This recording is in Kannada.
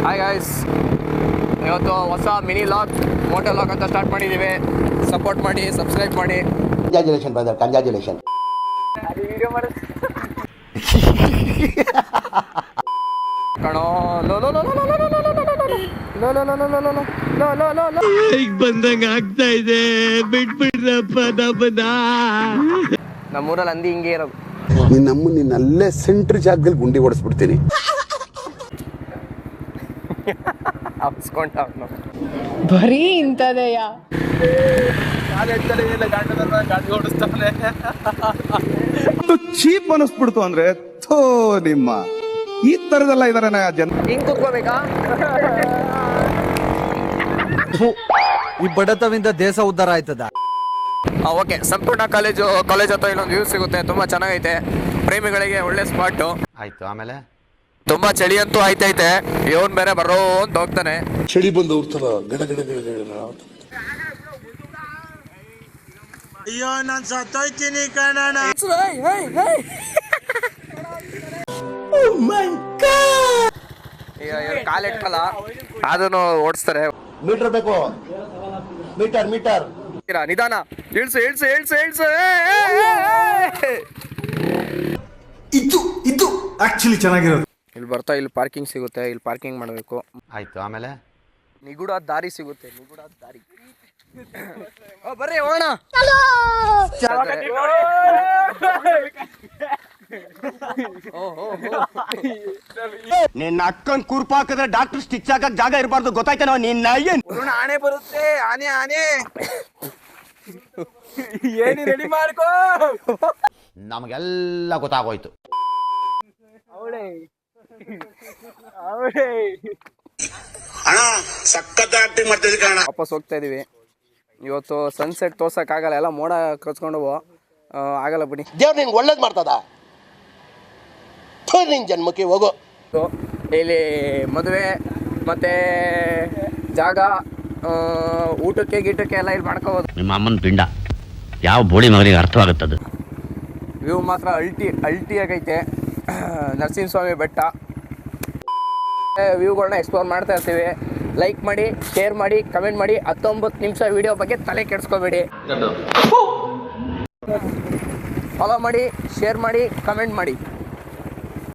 ಹಾಯ್ ಗಾಯ್ಸ್, ಇವತ್ತು ಹೊಸ ಮಿನಿ ಲಾಗ್ ಮೋಟೋ ಲಾಗ್ ಅಂತ ಸ್ಟಾರ್ಟ್ ಮಾಡಿದ್ದೀವಿ. ಸಪೋರ್ಟ್ ಮಾಡಿ, ಸಬ್ಸ್ಕ್ರೈಬ್ ಮಾಡಿ. Congratulation brother, congratulation. ಕಣೋ ಲೋ ಲೋ ಲೋ ಲೋ ಲೋ ಲೋ ಲೋ ಲೋ ಲೋ ಲೋ ಲೋ ಲೋ ಲೋ ಲೋ ಲೋ ಈಗ ಬಂದಂಗ ಆಗ್ತಾ ಇದೆ. ಬಿಟ್ಬಿಡ್ರಪ್ಪ ನಮ್ಮನ್ನ. ನಮ್ಮೂರಲ್ಲಿ ಅಂದಿ ಹಿಂಗೆ ಇರೋದು. ನಿನ್ನಲ್ಲೇ ಸೆಂಟ್ರ್ ಜಾಗದಲ್ಲಿ ಗುಂಡಿ ಓಡಿಸ್ಬಿಡ್ತೀನಿ. ಹಬ್ಸ್ಕೊಂಡ ಬರೀ ಇಂಥದೆಯ ಚೀಪ್ ಅನಿಸ್ಬಿಡ್ತು ಅಂದ್ರೆ ಥೋ ನಿಮ್ಮ ಈ ತರದೆಲ್ಲ ಇದಾರೆ ಜನ. ಹಿಂಗ್ ಕುತ್ಕೋಬೇಕಾ? ಈ ಬಡತವಿಂದ ದೇಶ ಉದ್ಧಾರ ಆಯ್ತದ. ಓಕೆ, ಸಂಪೂರ್ಣ ಕಾಲೇಜ್ ಹತ್ರ ಇಲ್ಲೊಂದು ವ್ಯೂ ಸಿಗುತ್ತೆ. ತುಂಬಾ ಚೆನ್ನಾಗೈತೆ, ಪ್ರೇಮಿಗಳಿಗೆ ಒಳ್ಳೆ ಸ್ಪಾಟ್. ಆಯ್ತು, ಆಮೇಲೆ ತುಂಬಾ ಚಳಿ ಅಂತೂ ಆಯ್ತೈತೆ. ಇವನ್ ಬೇರೆ ಬರೋ ಅಂತ ಹೋಗ್ತಾನೆ. ಚಳಿ ಬಂದು ಹೋಗ್ತದ ಗಡ ಗಡ ಗಡ ಗಡ. ಅಯ್ಯೋ ನಾನ್ ಸತ್ತೋಯ್ತೀನಿ ಕಣಣ್ಣ. ಕಾಲಿಟ್ಕಲ್ಲ ಅದನ್ನು ಓಡಿಸ್ತಾರೆ. ಮೀಟರ್ ಬೇಕು, ಮೀಟರ್ ಮೀಟರ್. ನಿಧಾನ, ಇಳ್ಸು ಇಳ್ಸು ಇಳ್ಸು ಇಳ್ಸು. ಇದು ಆಕ್ಚುಲಿ ಚೆನ್ನಾಗಿರೋದು. ಇಲ್ಲಿ ಬರ್ತಾ ಇಲ್ಲಿ ಪಾರ್ಕಿಂಗ್ ಸಿಗುತ್ತೆ. ಇಲ್ಲಿ ಪಾರ್ಕಿಂಗ್ ಮಾಡಬೇಕು. ಆಯ್ತು, ಆಮೇಲೆ ನಿಗೂಢ ದಾರಿ ಸಿಗುತ್ತೆ. ನಿಗೂಢ ದಾರಿ. ಬರ್ರಿ ಹೋಗೋಣ. ನಿನ್ನ ಅಕ್ಕನ್ ಕೂರ್ಪಾಕಿದ್ರೆ ಡಾಕ್ಟರ್ ಸ್ಟಿಚ್ ಹಾಕಕ್ ಜಾಗ ಇರಬಾರ್ದು, ಗೊತ್ತಾಯ್ತೇನೋ? ನಿನ್ನ ಆನೆ ಬರುತ್ತೆ. ಆನೆ ಆನೆ ಏನಿ ರೆಡಿ ಮಾಡ್ಕೋ. ನಮಗೆಲ್ಲ ಗೊತ್ತಾಗೋಯ್ತು. ವಾಪಸ್ ಹೋಗ್ತಾ ಇದೀವಿ. ಇವತ್ತು ಸನ್ಸೆಟ್ ತೋರ್ಸಕ್ ಆಗಲ್ಲ, ಎಲ್ಲ ಮೋಡ ಕಚ್ಕೊಂಡು ಆಗಲ್ಲ ಬಿಡಿ. ದೇವ್ರು ನಿಂಗೆ ಒಳ್ಳೇದ್ ಮಾಡ್ತದ. ನಿನ್ ಜನ್ಮಕ್ಕೆ ಹೋಗು. ಇಲ್ಲಿ ಮದುವೆ ಮತ್ತೆ ಜಾಗ, ಊಟಕ್ಕೆ ಗೀಟಕ್ಕೆ ಎಲ್ಲ ಇಲ್ಲಿ ಮಾಡ್ಕೋಬೋದು. ನಿಮ್ಮ ಅಮ್ಮನ ಪಿಂಡ ಯಾವ ಬೋಳಿ ಮಗನಿಗೆ ಅರ್ಥವಾಗುತ್ತದೆ. ವ್ಯೂ ಮಾತ್ರ ಅಲ್ಟಿ ಆಗೈತೆ. ನರಸಿಂಹಸ್ವಾಮಿ ಬೆಟ್ಟ ವ್ಯೂಗಳನ್ನ ಎಕ್ಸ್ಪ್ಲೋರ್ ಮಾಡ್ತಾ ಇರ್ತೀವಿ. ಲೈಕ್ ಮಾಡಿ, ಶೇರ್ ಮಾಡಿ, ಕಮೆಂಟ್ ಮಾಡಿ. 19 ನಿಮಿಷ ವಿಡಿಯೋ ಬಗ್ಗೆ ತಲೆ ಕೆಡಿಸ್ಕೋಬೇಡಿ. ಫಾಲೋ ಮಾಡಿ, ಶೇರ್ ಮಾಡಿ, ಕಮೆಂಟ್ ಮಾಡಿ.